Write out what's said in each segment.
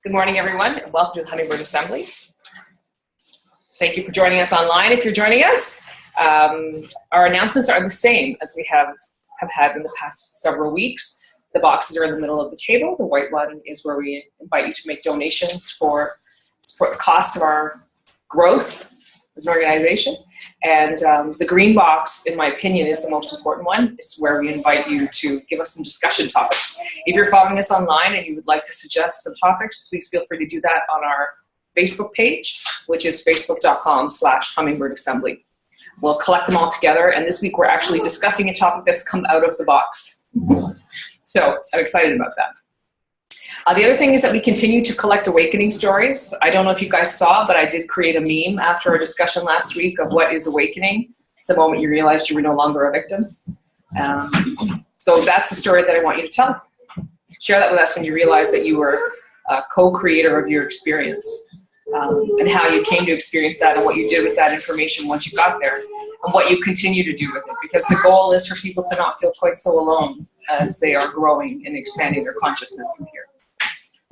Good morning, everyone, and welcome to the Hummingbird Assembly. Thank you for joining us online. If you're joining us, our announcements are the same as we have had in the past several weeks. The boxes are in the middle of the table. The white one is where we invite you to make donations for support the cost of our growth as an organization. And the green box, in my opinion, is the most important one. It's where we invite you to give us some discussion topics. If you're following us online and you would like to suggest some topics, please feel free to do that on our Facebook page, which is facebook.com/hummingbirdAssembly. We'll collect them all together, and this week we're actually discussing a topic that's come out of the box. So I'm excited about that. The other thing is that we continue to collect awakening stories. I don't know if you guys saw, but I did create a meme after our discussion last week of what is awakening. It's the moment you realized you were no longer a victim. So that's the story that I want you to tell. Share that with us when you realize that you were a co-creator of your experience, and how you came to experience that and what you did with that information once you got there, and what you continue to do with it. Because the goal is for people to not feel quite so alone as they are growing and expanding their consciousness from here.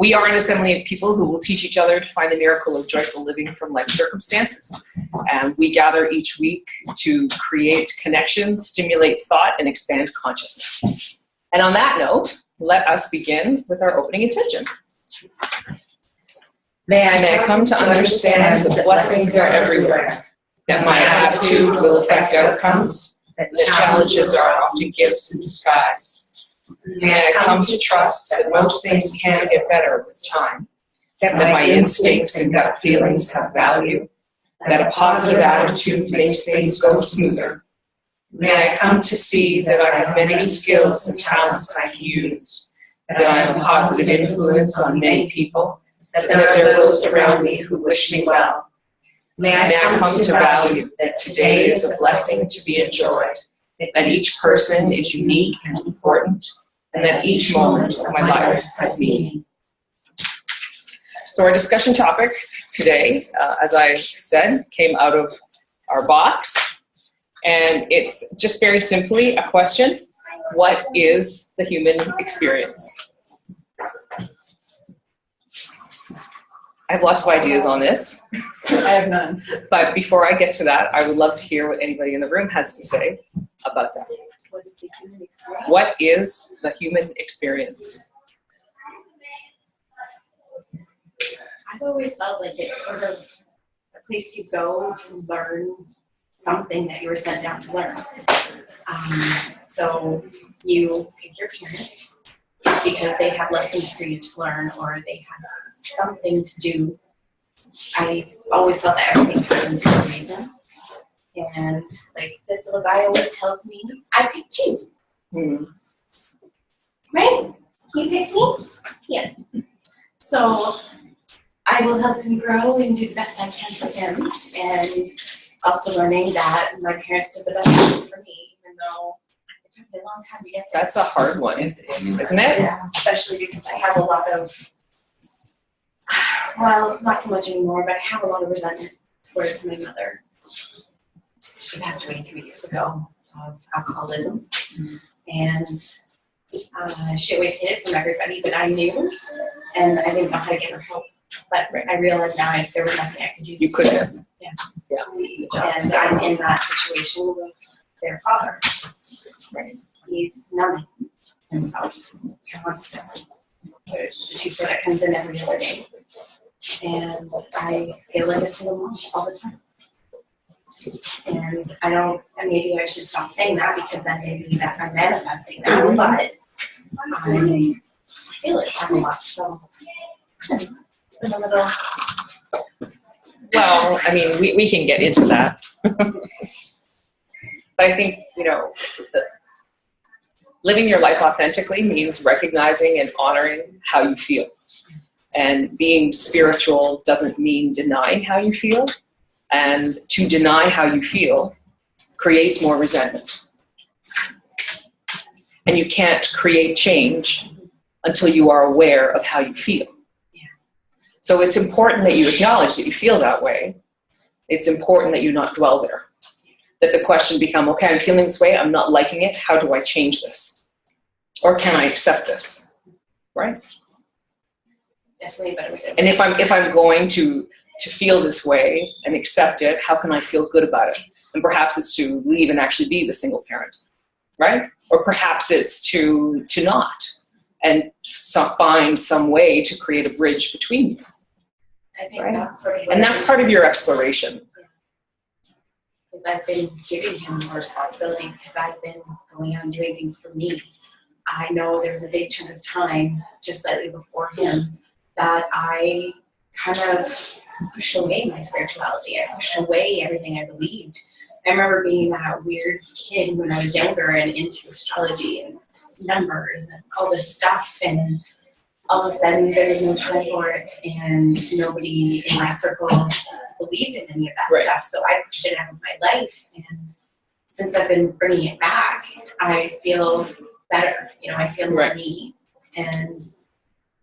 We are an assembly of people who will teach each other to find the miracle of joyful living from life circumstances. And we gather each week to create connections, stimulate thought, and expand consciousness. And on that note, let us begin with our opening intention. May I come to understand that blessings are everywhere, that my attitude will affect outcomes, that challenges are often gifts in disguise. May I come to trust that most things can get better with time, that my instincts and gut feelings have value, that a positive attitude makes things go smoother. May I come to see that I have many skills and talents I can use, that I am a positive influence on many people, and that there are those around me who wish me well. May I come to value that today is a blessing to be enjoyed, that each person is unique and important, and that each moment of my life has meaning. So our discussion topic today, as I said, came out of our box, and it's just very simply a question: what is the human experience? I have lots of ideas on this. I have none. But before I get to that, I would love to hear what anybody in the room has to say about that. What is the human experience? I've always felt like it's sort of a place you go to learn something that you were sent down to learn. So you pick your parents because they have lessons for you to learn, or they have something to do. I always felt that everything happens for a reason. And like this little guy always tells me, I picked you. Right? You picked me? Yeah. So I will help him grow and do the best I can for him. And also learning that my parents did the best they could for me, even though it took me a long time to get there. That's a hard one, isn't it? Yeah, especially because I have a lot of, well, not so much anymore, but I have a lot of resentment towards my mother. She passed away 3 years ago of alcoholism, and she always hid it from everybody, but I knew, and I didn't know how to get her help. But I realize now there was nothing I could do. You could have. Yeah. Yeah. And I'm in that situation with their father. Right. He's numbing himself constantly. There's the teacher that comes in every other day. And I feel like a single mom all the time. And and maybe I should stop saying that, because then maybe that I'm manifesting that, but I feel it a lot. So it's been a little. Well, I mean, we can get into that. But I think, living your life authentically means recognizing and honoring how you feel. And being spiritual doesn't mean denying how you feel. And to deny how you feel creates more resentment. And you can't create change until you are aware of how you feel. So it's important that you acknowledge that you feel that way. It's important that you not dwell there. That the question become, okay, I'm feeling this way, I'm not liking it, how do I change this? Or can I accept this? Right? definitely a better way to. And if I'm going to feel this way and accept it, how can I feel good about it? And perhaps it's to leave and actually be the single parent, right? Or perhaps it's to not, and find some way to create a bridge between you. I think right? that's sort of And that's part of your exploration. Because I've been giving him more responsibility because I've been going out and doing things for me. I know there was a big chunk of time just slightly before him that I kind of pushed away my spirituality. I pushed away everything I believed. I remember being that weird kid when I was younger and into astrology and numbers and all this stuff, and all of a sudden there was no time for it, and nobody in my circle believed in any of that stuff, so I pushed it out of my life. And since I've been bringing it back, I feel better. You know, I feel more me, and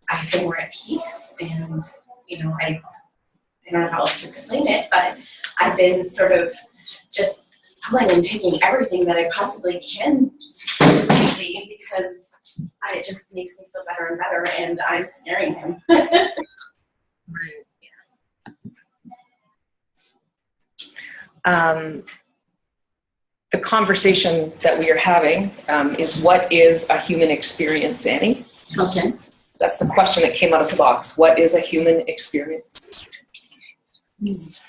I feel more at peace. And you know, I don't know how else to explain it, but I've been sort of just pulling and taking everything that I possibly can lately, because it just makes me feel better and better, and I'm scaring him. The conversation that we are having is, what is a human experience, Annie? Okay. That's the question that came out of the box. What is a human experience? Does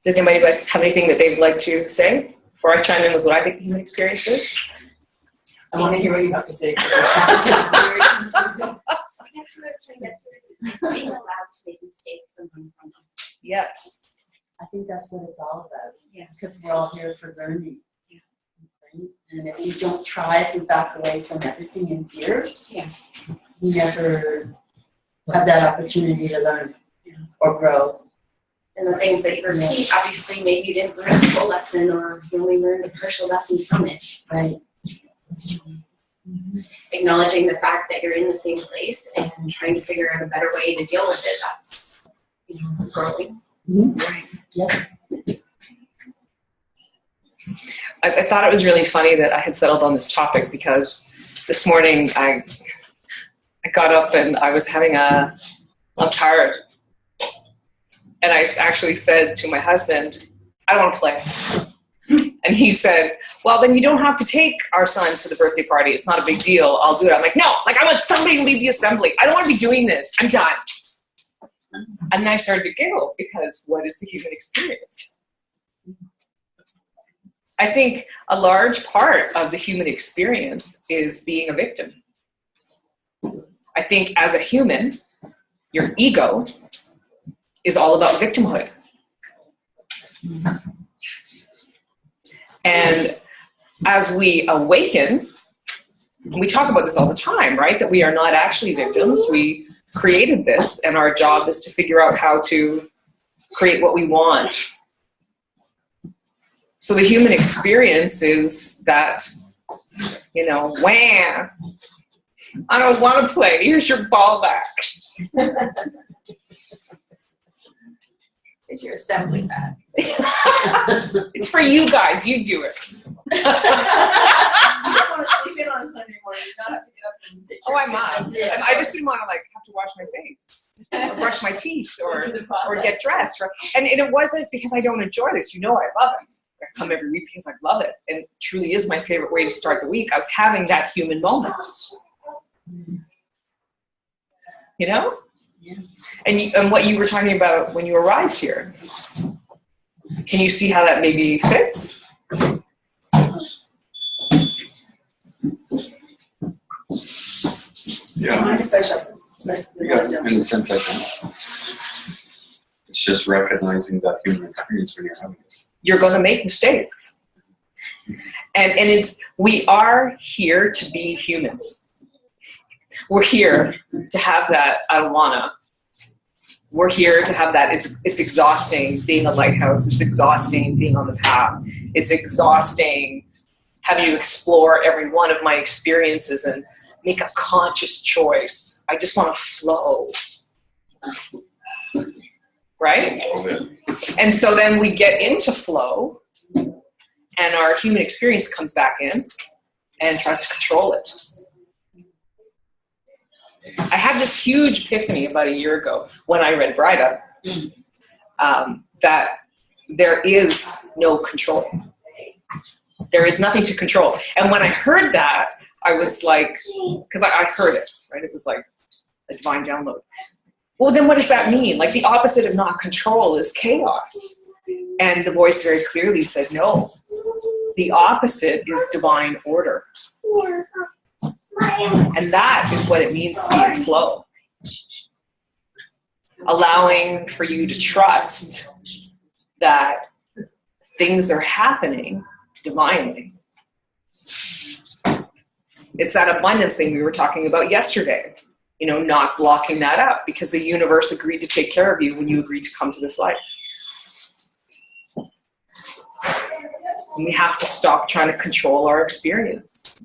anybody have anything that they'd like to say before I chime in with what I think the human experience is? I want to hear what you have to say. I guess what I was trying to get to is being allowed to make mistakes and learn from them. Yes. I think that's what it's all about. Yes. Because we're all here for learning. Yeah. Right? And if we don't try, if we back away from everything in fear, we never have that opportunity to learn or grow. And the things that you repeat, obviously, maybe you didn't learn the full lesson, or you only learned a partial lesson from it. Right. Acknowledging the fact that you're in the same place and trying to figure out a better way to deal with it, that's, you know, growing. Right. Yeah. I thought it was really funny that I had settled on this topic, because this morning I got up and I was I'm tired. And I actually said to my husband, I don't want to play. And he said, well, then you don't have to take our son to the birthday party. It's not a big deal. I'll do it. I'm like, no, I want somebody to lead the assembly. I don't want to be doing this. I'm done. And then I started to giggle, because what is the human experience? I think a large part of the human experience is being a victim. I think as a human, your ego is all about victimhood. And as we awaken, and we talk about this all the time, right? That we are not actually victims. We created this, and our job is to figure out how to create what we want. So the human experience is that, you know, wham, I don't want to play. Here's your ball back. Is your assembly bag? It's for you guys. You do it. You just want to sleep in on a Sunday morning. You don't have to get up and take Oh, I must. I just didn't want to have to wash my face or brush my teeth or get dressed. And it wasn't because I don't enjoy this. You know, I love it. I come every week because I love it. And it truly is my favorite way to start the week. I was having that human moment. You know? Yeah. And what you were talking about when you arrived here, can you see how that maybe fits? Yeah, in the sense I think it's just recognizing that human experience when you're having it. You're going to make mistakes. And we are here to be humans. We're here to have that I wanna. We're here to have that. It's exhausting being a lighthouse. It's exhausting being on the path. It's exhausting having to explore every one of my experiences and make a conscious choice. I just want to flow. Right? And so then we get into flow, and our human experience comes back in and tries to control it. I had this huge epiphany about a year ago when I read Brida, that there is no control. There is nothing to control. And when I heard that, I was like, because I heard it, right? It was like a divine download. Well, then what does that mean? Like the opposite of not control is chaos. And the voice very clearly said, no, the opposite is divine order. And that is what it means to be in flow. Allowing for you to trust that things are happening divinely. It's that abundance thing we were talking about yesterday. You know, not blocking that up because the universe agreed to take care of you when you agreed to come to this life. And we have to stop trying to control our experience.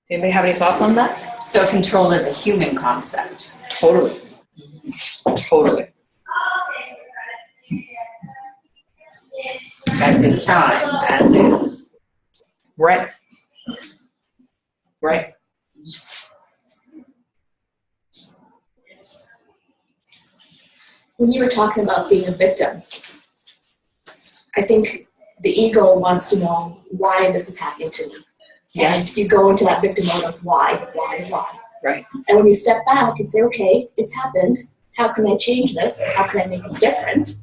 Anybody have any thoughts on that? So control is a human concept. Totally. Totally. As is time, as is. Right. Right. When you were talking about being a victim, I think the ego wants to know why this is happening to me. Yes. And you go into that victim mode of why. Right. And when you step back and say, okay, it's happened. How can I change this? How can I make it different?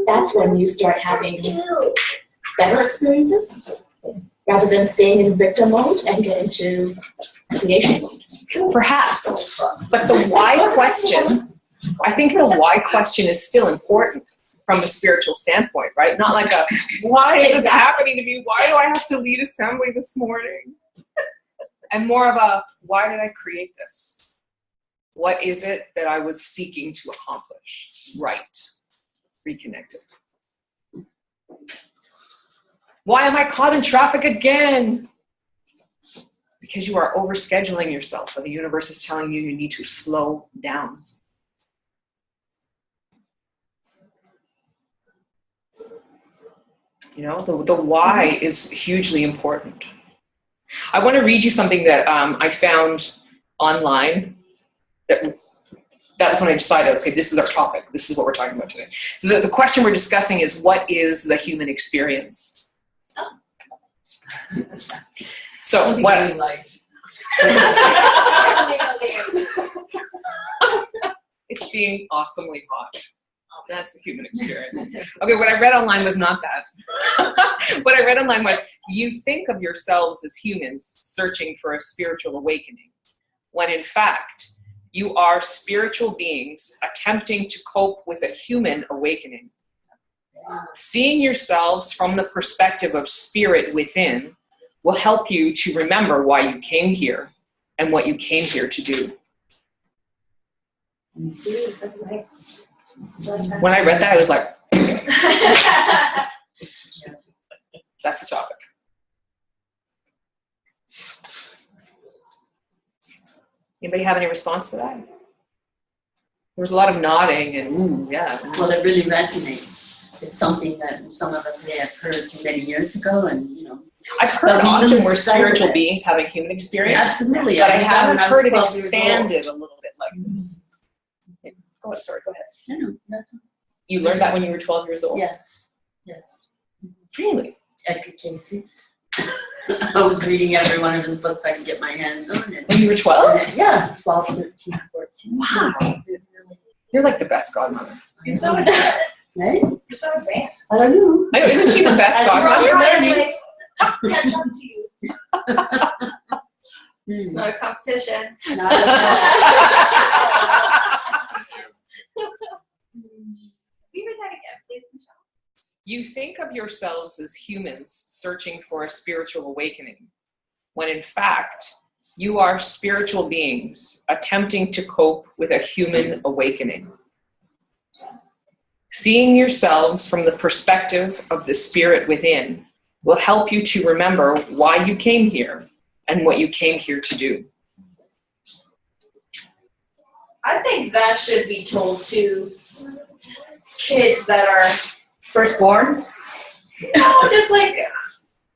That's when you start having better experiences rather than staying in victim mode and get into creation mode. Perhaps. But the why question, I think the why question is still important from a spiritual standpoint, right? Not like a, why is this happening to me? Why do I have to lead assembly this morning? And more of a, why did I create this? What is it that I was seeking to accomplish? Right. Reconnected. Why am I caught in traffic again? Because you are overscheduling yourself and the universe is telling you you need to slow down. You know, the why is hugely important. I want to read you something that I found online. That's when I decided, okay, this is our topic. This is what we're talking about today. So the question we're discussing is, what is the human experience? So what I liked. It's being awesomely hot. That's the human experience. Okay, what I read online was not that. What I read online was, you think of yourselves as humans searching for a spiritual awakening, when in fact, you are spiritual beings attempting to cope with a human awakening. Seeing yourselves from the perspective of spirit within will help you to remember why you came here and what you came here to do. That's nice. When I read that, I was like, that's the topic. Anybody have any response to that? There was a lot of nodding and ooh, yeah. Well, it really resonates. It's something that some of us may have heard many years ago, and you know. I've heard often we're spiritual beings having human experience. Absolutely. But I haven't heard it 12 years old. expanded a little bit like this. Oh, sorry, go ahead. No, that's You learned that when you were 12 years old? yes. Really? Edgar Casey. I was reading every one of his books I could get my hands on. And, When you were 12? yeah, 12, 13, 14. Wow. You're like the best godmother. You're so advanced. Hey? You're so advanced. I don't know. I know, isn't she the best As you're godmother? learning. Catch up to you. It's Hmm. not a competition. Not at all. Read that again, please, Michelle. You think of yourselves as humans searching for a spiritual awakening, when in fact, you are spiritual beings attempting to cope with a human awakening. Seeing yourselves from the perspective of the spirit within will help you to remember why you came here and what you came here to do. I think that should be told to kids that are firstborn. No, just like,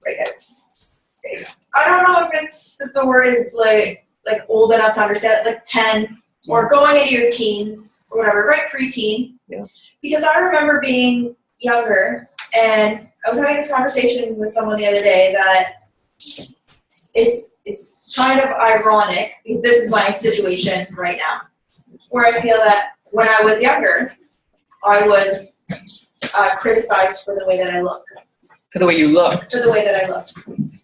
right out. I don't know if the word is like old enough to understand, like 10 or going into your teens or whatever, right? Preteen. Yeah. Because I remember being younger, and I was having this conversation with someone the other day that it's kind of ironic, because this is my situation right now, where I feel that when I was younger, I was criticized for the way that I look. For the way you looked. For the way that I looked.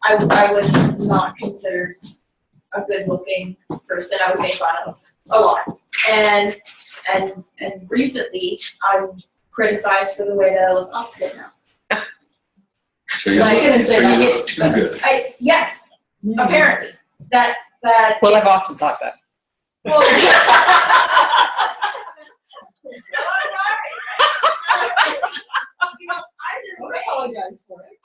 I was not considered a good-looking person. I was made fun of a lot. And recently, I'm criticized for the way that I look opposite now. So you Like, look too good. Yes, apparently. That Well, I've often thought that. well, you know, either way, apologize for it.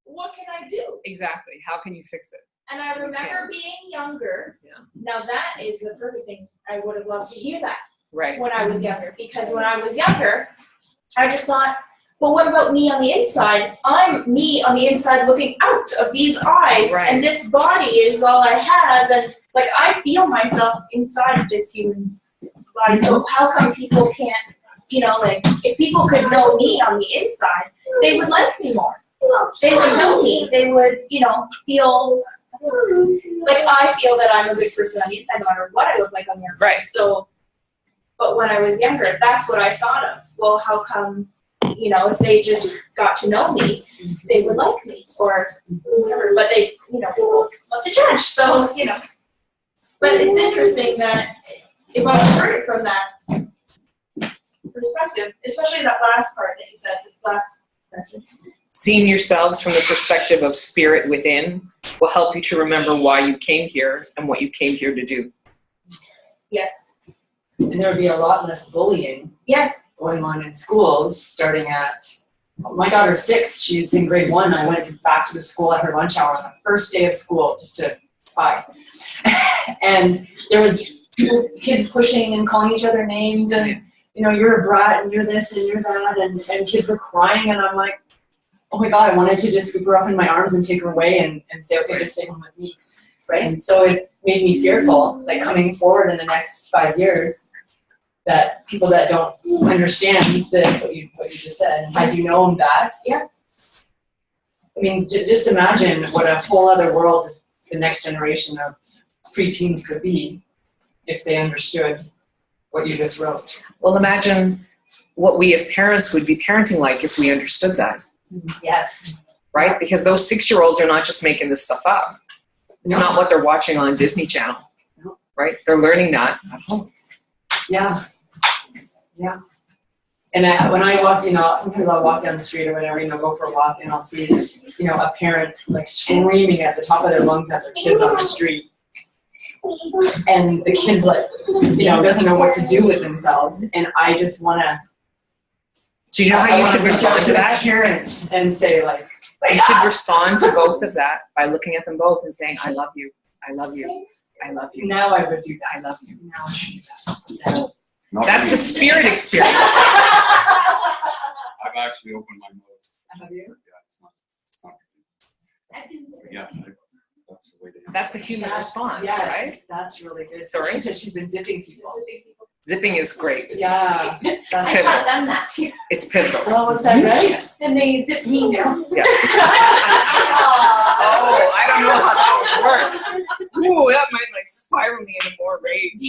what can I do? Exactly. How can you fix it? And I remember being younger. Yeah. Now that is the perfect thing. I would have loved to hear that Right. when I was younger, because when I was younger, I just thought, well, what about me on the inside? I'm me on the inside looking out of these eyes, Right. and this body is all I have, and like I feel myself inside of this human body. So how come people can't, like if people could know me on the inside, they would like me more. They would know me. They would, feel like I feel that I'm a good person on the inside, no matter what I look like on the outside. Right. So, but when I was younger, that's what I thought of. Well, how come, if they just got to know me, they would like me or whatever. But they, people love to judge. So, But it's interesting that if I heard it from that perspective, especially that last part that you said, this last sentence. Seeing yourselves from the perspective of spirit within will help you to remember why you came here and what you came here to do. Yes. And there would be a lot less bullying Yes. going on in schools, starting at, my daughter's 6, she's in grade 1. I went back to the school at her lunch hour on the first day of school just to spy. And there was kids pushing and calling each other names and, you're a brat and you're this and you're that, and kids were crying, and I'm like, oh my God, I wanted to just scoop her up in my arms and take her away and say, okay, just stay home with me. Right? And so it made me fearful, like coming forward in the next 5 years, that people that don't understand this, what you just said, had you known that, Yeah. I mean, just imagine what a whole other world the next generation of preteens could be if they understood what you just wrote. Well, imagine what we as parents would be parenting like if we understood that, Yes. right? Because those 6-year-olds are not just making this stuff up. It's No. not what they're watching on Disney Channel, No. right? They're learning that at home. Yeah. Yeah. And when I walk, sometimes I'll walk down the street or whatever, go for a walk, and I'll see, a parent like screaming at the top of their lungs at their kids on the street. And the kid's like, doesn't know what to do with themselves. And I just want to. Do you know how you should respond to that? Parent and say like. You should respond to both of that by looking at them both and saying, I love you, I love you, I love you. Now I would do that. I love you. Now I should do that. Not That's me. the spirit experience. I've actually opened my mouth. Have you? Yeah, it's not. Yeah, that's the way to. That's the human response, Yes, right? that's really good. Sorry? She said she's been zipping people. Zipping is great. Yeah. That's I pivotal. have done that too. It's pivotal. Oh, was that right? And they zip me now. Yeah. Oh, I don't know how that would work. Ooh, that might spiral me into more rage.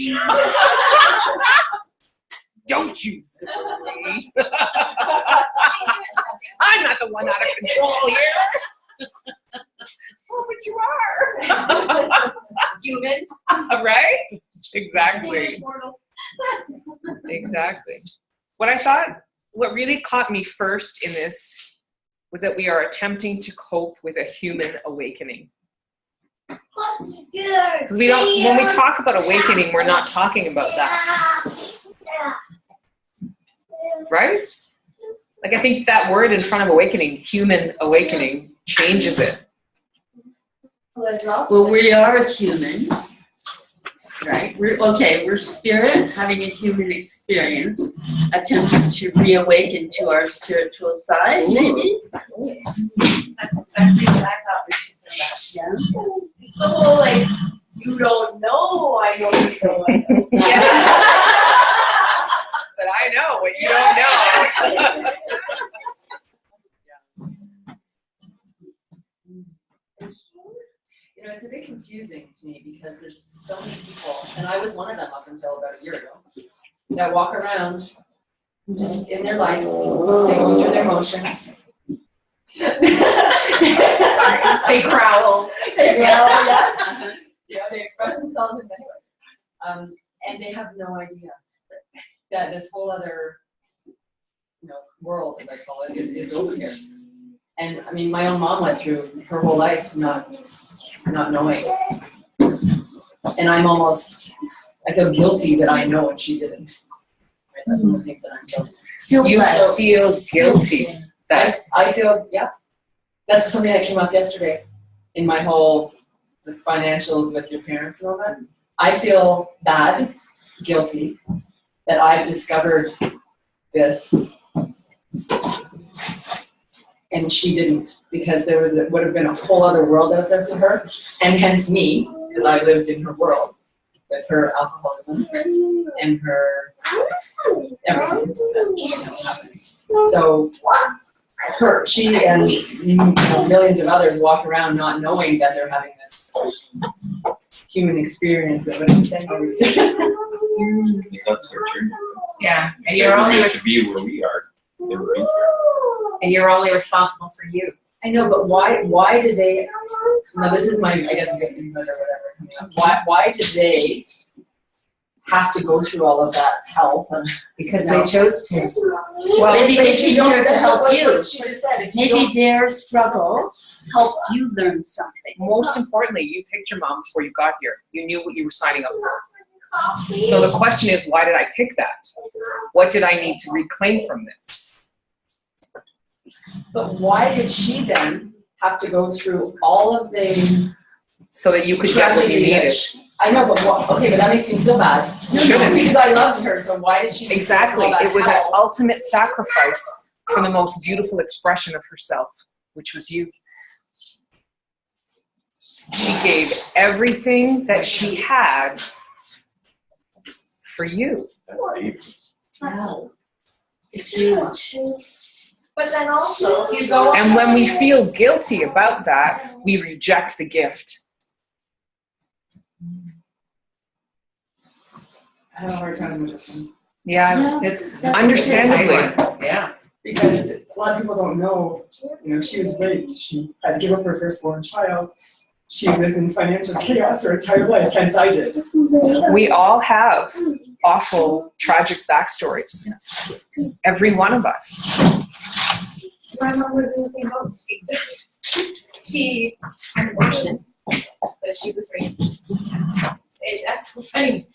Don't you zip me. I'm not the one out of control here. Oh, but you are. Human. Right? Exactly. Exactly. What really caught me first in this was that we are attempting to cope with a human awakening. Because when we talk about awakening, we're not talking about that. Right? Like, I think that word in front of awakening, human awakening, changes it. Well, we are human. Right, we're spirit having a human experience, attempting to reawaken to our spiritual side, maybe. That's exactly what I thought when she said that. Yeah. It's the whole like, you don't know, I know you don't know. But I know what you don't know. You know, it's a bit confusing to me because there's so many people, and I was one of them up until about a year ago, that walk around just in their life, they go through their motions. They growl. Yeah, they express themselves in many ways. And they have no idea that this whole other, world, as I call it, is over here. And I mean, my own mom went through her whole life not knowing. And I feel guilty that I know and she didn't. Right? That's one of the things that I'm guilty. You feel guilty. I feel, yeah. That's something that came up yesterday in my whole the financials with your parents and all that. I feel bad, guilty, that I've discovered this and she didn't, because would have been a whole other world out there for her, and hence me, because I lived in her world with her alcoholism and her everything. So she and millions of others walk around not knowing that they're having this human experience of what I'm saying. That's their journey. Yeah, and They're meant to be where we are. They're right here. and you're only responsible for you. I know, but why did they, now this is my, I guess, victimhood or whatever coming up. Why did they have to go through all of that help? Because they chose to. Well, Maybe they came here to help that's you. what she just said. If you Maybe don't- their struggle helped you learn something. Most importantly, you picked your mom before you got here. You knew what you were signing up for. So the question is, why did I pick that? What did I need to reclaim from this? But why did she then have to go through all of the So that you could get what you tragedy that needed. I know, but okay, but that makes me feel bad. Shouldn't. Because I loved her, so why did she? Exactly. all that It was an help? ultimate sacrifice for the most beautiful expression of herself, which was you. She gave everything that she had for you. That's deep. Wow. It's huge. But then also, if you go. And when we feel guilty about that, we reject the gift. I have a hard time with this one. Yeah, It's understandably. Yeah, because a lot of people don't know, she was raped, she had to give up her firstborn child, she lived in financial chaos her entire life, hence I did. We all have awful, tragic backstories. Every one of us. My mom was in the same boat. She had an abortion, but she was raped. That's so funny.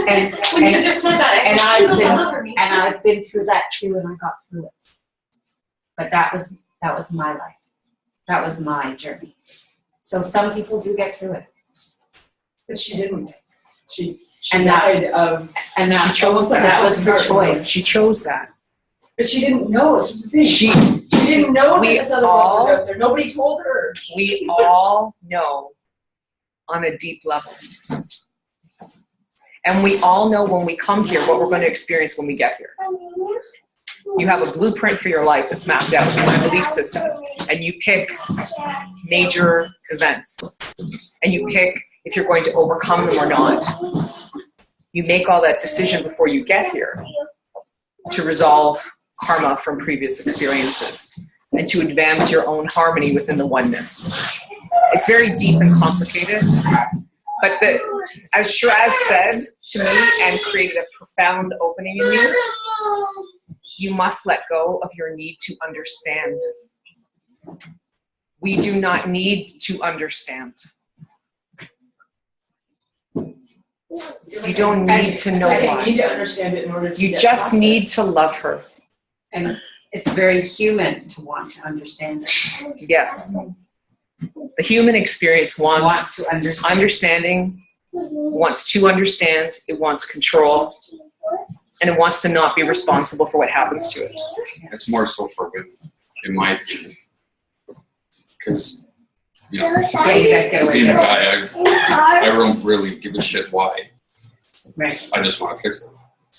And, When you just said that, and I I've looked been- over me. and I've been through that too, and I got through it. But that was my life. That was my journey. So some people do get through it. But she didn't. She And that- died of, And that, She chose that. that was her choice. She chose that. but she didn't know, it's just the thing. She, She didn't know that we this other world was all- out there, nobody told her. we all know on a deep level. And we all know when we come here what we're going to experience when we get here. You have a blueprint for your life that's mapped out in a belief system, and you pick major events, and you pick if you're going to overcome them or not. You make all that decision before you get here to resolve karma from previous experiences and to advance your own harmony within the oneness. It's very deep and complicated, but as Shiraz said to me and created a profound opening in me, you must let go of your need to understand. We do not need to understand. You don't need to know I why. need to understand it in order to You get just past it. need to love her. And it's very human to want to understand it. Yes. The human experience wants Wants to understand. understanding, wants to understand, it wants control, and it wants to not be responsible for what happens to it. It's more so for women, in my opinion. Because, you know, Yeah, you guys get away being a with it. guy, I don't really give a shit why. Right. I just want to fix it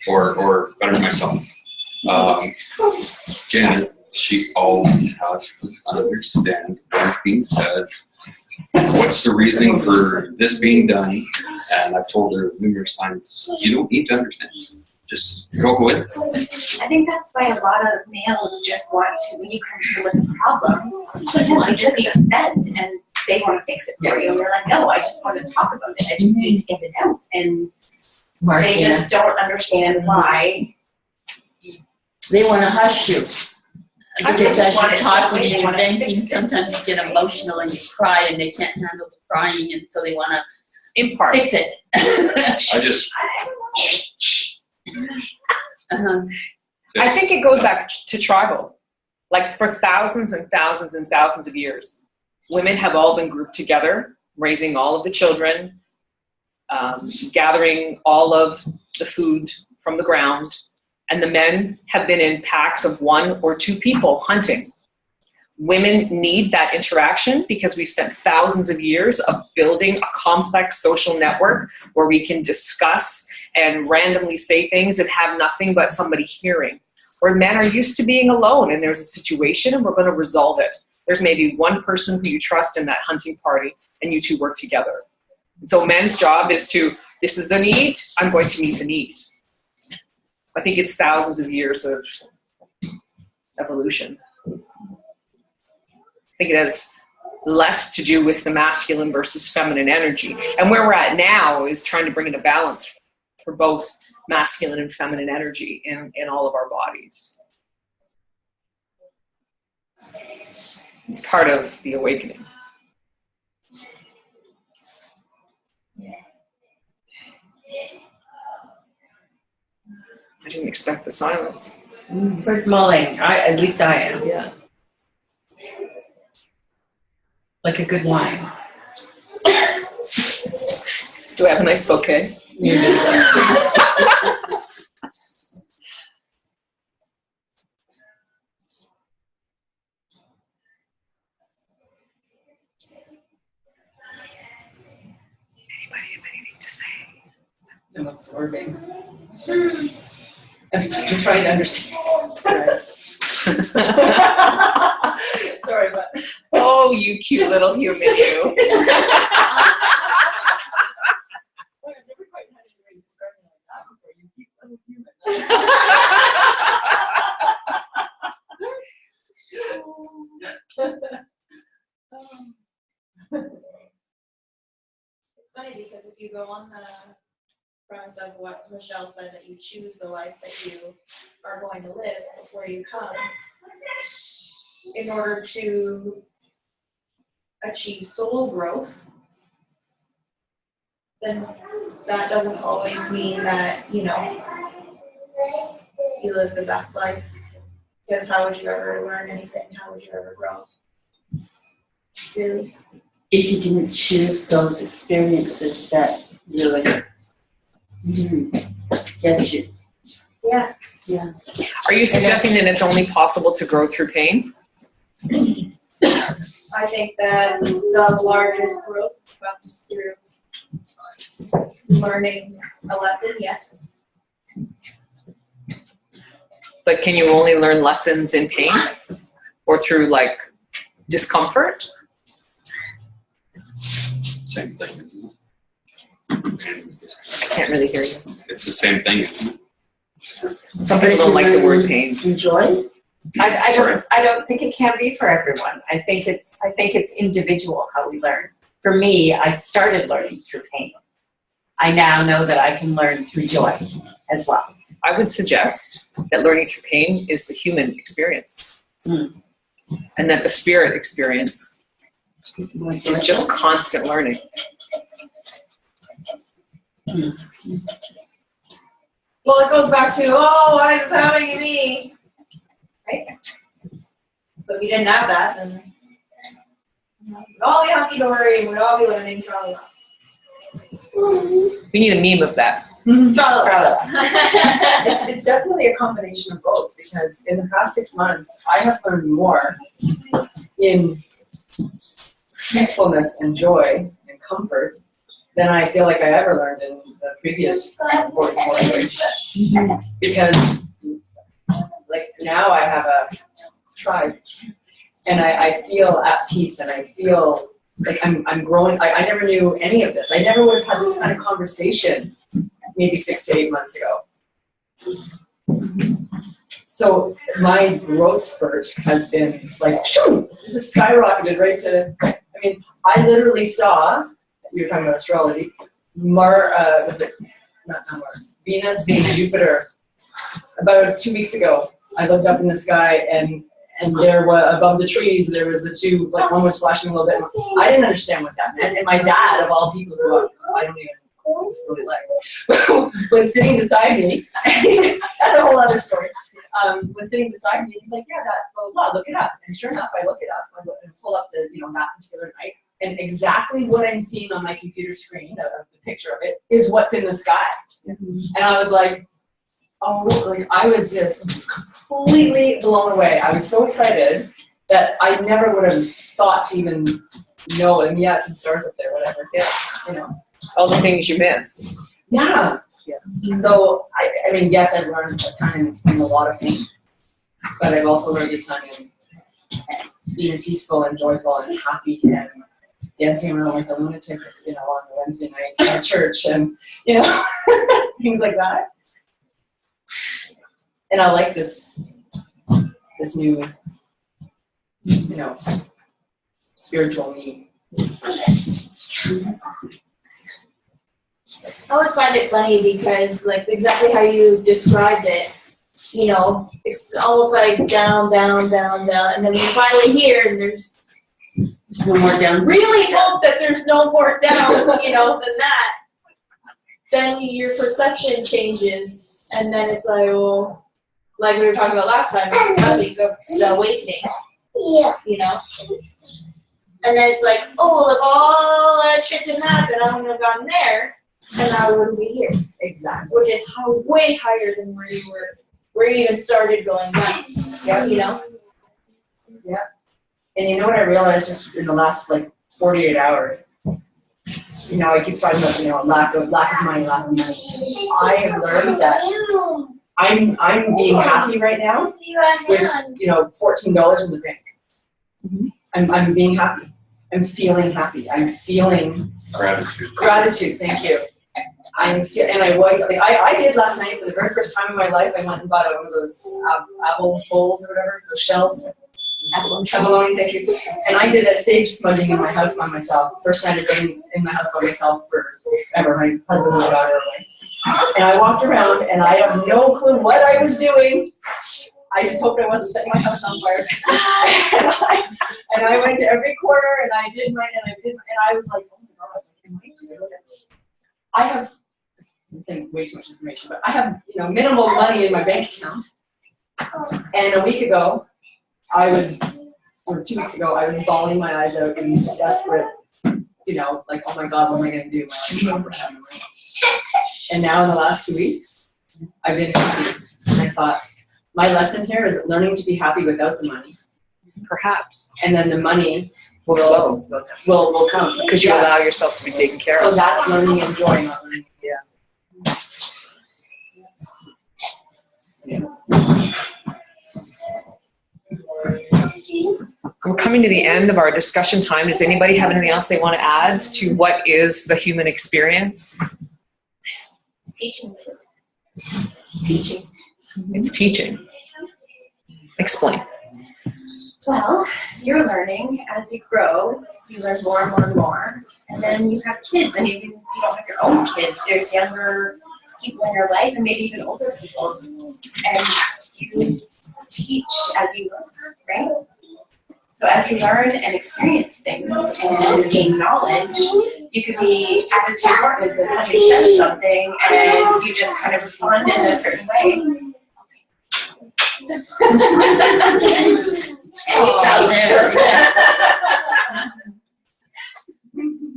or better myself. Janet, she always has to understand what is being said. What's the reasoning for this being done? And I've told her numerous times, you don't need to understand. Just go with it. I think that's why a lot of males just want to, when you come to them with a problem, sometimes you just need to vent and they want to fix it for you. And you're like, no, I just want to talk about it. I just need to get it out. And they Marcia, just don't understand why. They wanna hush you. I Because just as want you're it to talking wait, and they you're wanna venting, fix it. sometimes you get emotional and you cry and they can't handle the crying and so they wanna In part. fix it. I just, I don't know. Uh-huh. I think it goes back to tribal. Like for thousands and thousands and thousands of years, women have all been grouped together, raising all of the children, gathering all of the food from the ground, and the men have been in packs of 1 or 2 people hunting. Women need that interaction because we spent thousands of years of building a complex social network where we can discuss and randomly say things and have nothing but somebody hearing. Where men are used to being alone and there's a situation and we're going to resolve it. There's maybe one person who you trust in that hunting party and you two work together. And so men's job is to, this is the need, I'm going to meet the need. I think it's thousands of years of evolution. I think it has less to do with the masculine versus feminine energy. And where we're at now is trying to bring in a balance for both masculine and feminine energy in all of our bodies. It's part of the awakening. I didn't expect the silence. we're mulling. At least I am. Yeah. Like a good wine. Do I have a nice bouquet? Anybody have anything to say? I'm absorbing. I'm trying to understand. Sorry, but. Oh, you cute little human, you. It's funny because if you go on the premise of what Michelle said, that you choose the life that you are going to live before you come, in order to achieve soul growth, then that doesn't always mean that, you know, you live the best life. Because how would you ever learn anything? How would you ever grow? Really? If you didn't choose those experiences that really get you. Yeah. Yeah. Are you suggesting that it's only possible to grow through pain? I think that the largest growth comes through learning a lesson, yes. But can you only learn lessons in pain or through like discomfort? Same thing, isn't it? I can't really hear you. It's the same thing, isn't it? Some people don't like the word pain. Enjoy. Sure. I don't think it can be for everyone. I think it's individual how we learn. For me, I started learning through pain. I now know that I can learn through joy as well. I would suggest that learning through pain is the human experience. And that the spirit experience is just constant learning. Well, it goes back to, oh, why is this happening to me? Right? But if you didn't have that, then we'd all be hunky-dory and we'd all be living in Charlie. We need a meme of that. It's definitely a combination of both, because in the past 6 months, I have learned more in peacefulness and joy and comfort than I feel like I ever learned in the previous 44 years. Because like now I have a tribe, and I feel at peace, and I feel like I'm growing. I never knew any of this. I never would have had this kind of conversation maybe 6 to 8 months ago. So my growth spurt has been like, shoo, this is skyrocketed right to, I mean, I literally saw, we were talking about astrology, was it, not Mars, Venus and Jupiter. About 2 weeks ago, I looked up in the sky, and there was, above the trees, there was the two, like one was flashing a little bit. I didn't understand what that meant. And my dad, of all people who I don't even really like, was sitting beside me. That's a whole other story. Was sitting beside me. He's like, yeah, that's blah, blah, blah, look it up. And sure enough, I look it up. I pull up the, that particular night. And exactly what I'm seeing on my computer screen, the picture of it, is what's in the sky. And I was like, oh, like I was just completely blown away. I was so excited that I never would have thought to even know. And yeah, some stars up there, whatever. Yeah, All the things you miss. Yeah. So I mean, yes, I've learned a ton in a lot of things, but I've also learned a ton in being peaceful and joyful and happy and dancing around like a lunatic, on a Wednesday night at church and things like that. And I like this new, spiritual me. I always find it funny because, like, exactly how you described it, it's almost like down, down, down, down, and then we're finally here, and there's No more down. really hope that there's no more down, than that. Then your perception changes, and then it's like, well, like we were talking about last week of the awakening. Yeah. And then it's like, oh, if all that shit didn't happen, I wouldn't have gotten there, and I wouldn't be here. Exactly. Which is way higher than where you even started going down. Yeah. Yeah. And you know what I realized just in the last 48 hours? I keep talking about lack of money. I have learned that I'm being happy right now with $14 in the bank. I'm being happy. I'm feeling happy. I'm feeling gratitude. Thank you. I did last night for the very first time in my life. I went and bought one of those apple bowls or whatever, those shells. Abalone, thank you. And I did a sage smudging in my house by myself. First time I've been in my house by myself forever. My husband and my daughter away. And I walked around, and I have no clue what I was doing. I just hoped I wasn't setting my house on fire. and I went to every corner, and I did and I was like, oh my God, can I do this? I have, I'm saying way too much information, but I have, minimal money in my bank account. And a week ago, or 2 weeks ago, I was bawling my eyes out and desperate, like, oh my God, what am I going to do? My life is over. And now in the last 2 weeks, I've been happy. And I thought, my lesson here is learning to be happy without the money. Perhaps. And then the money Will come. Because you allow yourself to be taken care So of. that's learning and joy, not learning. We're coming to the end of our discussion time. Does anybody have anything else they want to add to what is the human experience? Teaching. It's teaching. Explain. Well, you're learning as you grow. You learn more and more and more. And then you have kids, and even if you don't have your own kids, there's younger people in your life, and maybe even older people. And you teach as you learn, right? So as you learn and experience things and gain knowledge, you could be at the Tim Hortons and somebody says something, and you just kind of respond in a certain way.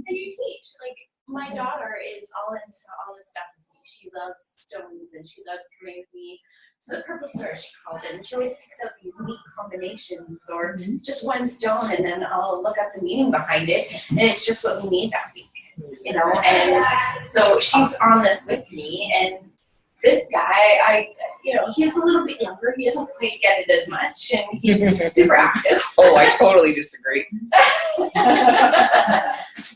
And you teach. Like, My daughter is all into all this stuff with me. She loves stones and she loves coming with me to the purple store, she calls it. And she always picks out these neat combinations or just one stone, and then I'll look up the meaning behind it. And it's just what we need that week, you know. And so she's on this with me. And this guy, he's a little bit younger. He doesn't quite get it as much, and he's super active. Oh, I totally disagree.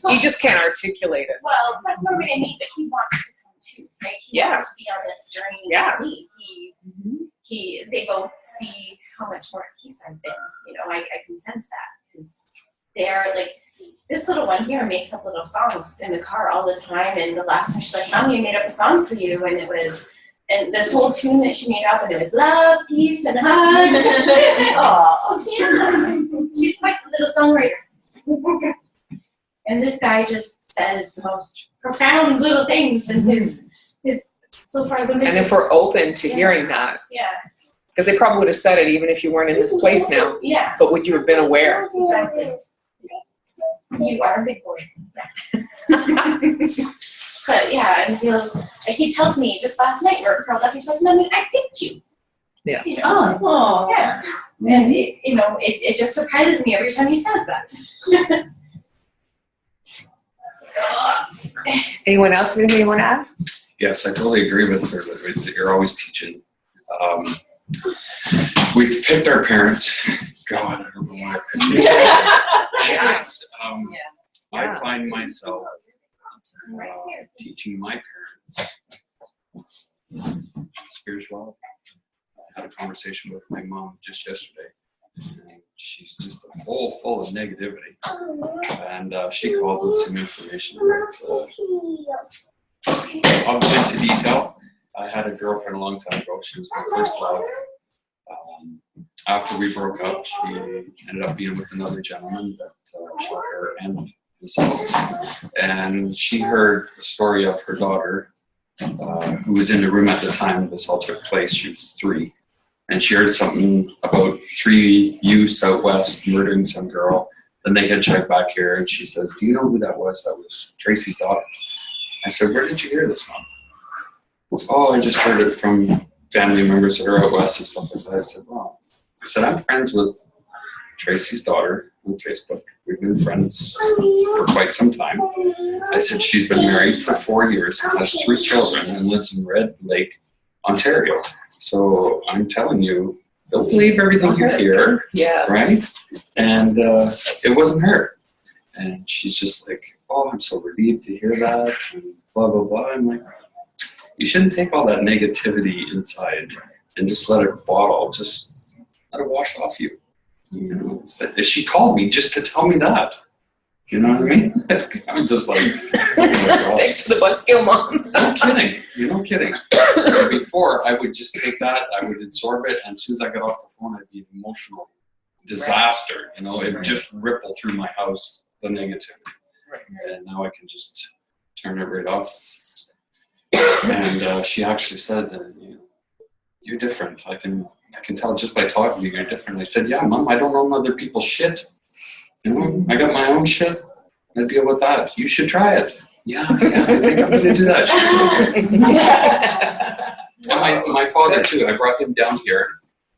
He just can't articulate it. Well, that's what we need, but he wants to come too, right? He wants to be on this journey with me. They both see how much more at peace I've been. You know, I can sense that because they are like, this little one here makes up little songs in the car all the time. And the last time she's like, Mommy, I made up a song for you, and it was. And this whole tune that she made up, and it was love, peace, and hugs. Oh, yeah. She's quite the little songwriter. And this guy just says the most profound little things, and his so far limited. And if we're open to hearing that, because they probably would have said it even if you weren't in this place now. Yeah. But would you have been aware? Exactly. You are a big boy. But yeah, and he tells me just last night we're curled up. He's like, Mommy, I picked you. Yeah. You know? Oh. Yeah. And it just surprises me every time he says that. Anyone else have anything you want to add? Yes, I totally agree with her that you're always teaching. We've picked our parents. God, I don't know why I picked them. I find myself teaching my parents spirituality. I had a conversation with my mom just yesterday, and she's just a bowl full of negativity. And she called with some information. I'll go into detail. I had a girlfriend a long time ago. She was my first love. After we broke up, she ended up being with another gentleman that shot her and himself. And she heard the story of her daughter, who was in the room at the time this all took place. She was 3. And she heard something about 3 youths out west murdering some girl. Then they hitchhiked back here, and she says, "Do you know who that was? That was Tracy's daughter." I said, "Where did you hear this, Mom?" "Oh, I just heard it from family members that are out west and stuff like that." I said, "Wow." I said, "I'm friends with Tracy's daughter on Facebook. We've been friends for quite some time." I said, "She's been married for 4 years, has 3 children, and lives in Red Lake, Ontario. So I'm telling you, don't believe everything you hear, right?" And it wasn't her. And she's just like, "Oh, I'm so relieved to hear that," and blah, blah, blah. I'm like, you shouldn't take all that negativity inside and just let it bottle, just let it wash off you. You know, she called me just to tell me that. You know what I mean? I'm just like, oh my God. Thanks for the buzzkill, Mom. No kidding. You're no kidding. Before, I would just take that, I would absorb it, and as soon as I got off the phone, I'd be an emotional disaster. You know, it would just ripple through my house, the negativity. And now I can just turn it right off. And she actually said that, "You're different. I can tell just by talking to you, you're different." I said, "Yeah, Mom, I don't own other people's shit. You know, I got my own shit. I deal with that. You should try it." Yeah, I think I'm going to do that." And my father, too, I brought him down here,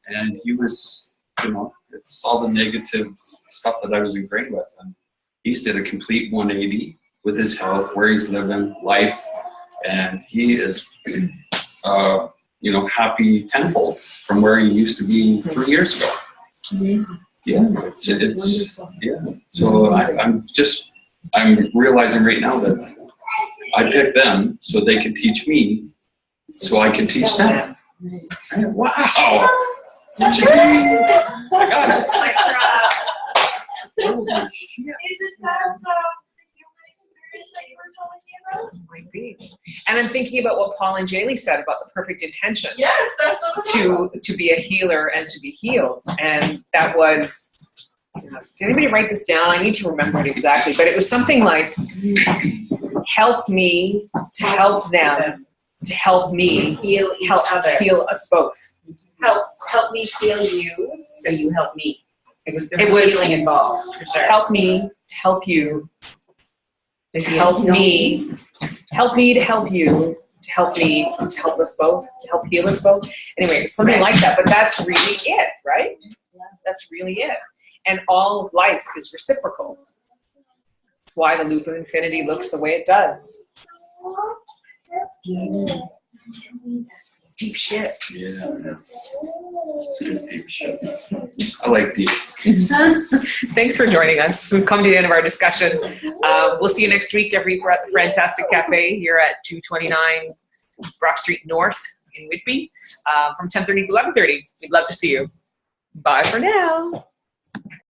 and he was, it's all the negative stuff that I was ingrained with. And he's did a complete 180 with his health, where he's living, life, and he is, happy tenfold from where he used to be 3 years ago. Mm-hmm. Yeah, it's yeah. So I'm realizing right now that I picked them so they could teach me, so I could teach them. And wow! I got it. Holy shit. Isn't that the human experience that you were telling me about? Might be. And I'm thinking about what Paul and Jaylee said about the perfect intention. Yes, that's what I'm talking about. To be a healer and to be healed. And that was, did anybody write this down? I need to remember it exactly, but it was something like, help me to help them, to help me Heal each help other. heal us both. Help me heal you, so you help me. There was It was- healing involved, for sure. Help me to help you to help me, to help you, to help me, to help us both, to help heal us both. Anyway, something like that, but that's really it, right? That's really it. And all of life is reciprocal. That's why the loop of infinity looks the way it does. It's deep shit. Yeah. Deep shit. I like deep. Thanks for joining us. We've come to the end of our discussion. We'll see you next week. We're at the Fantastic Cafe here at 229 Brock Street North in Whitby from 10:30 to 11:30. We'd love to see you. Bye for now.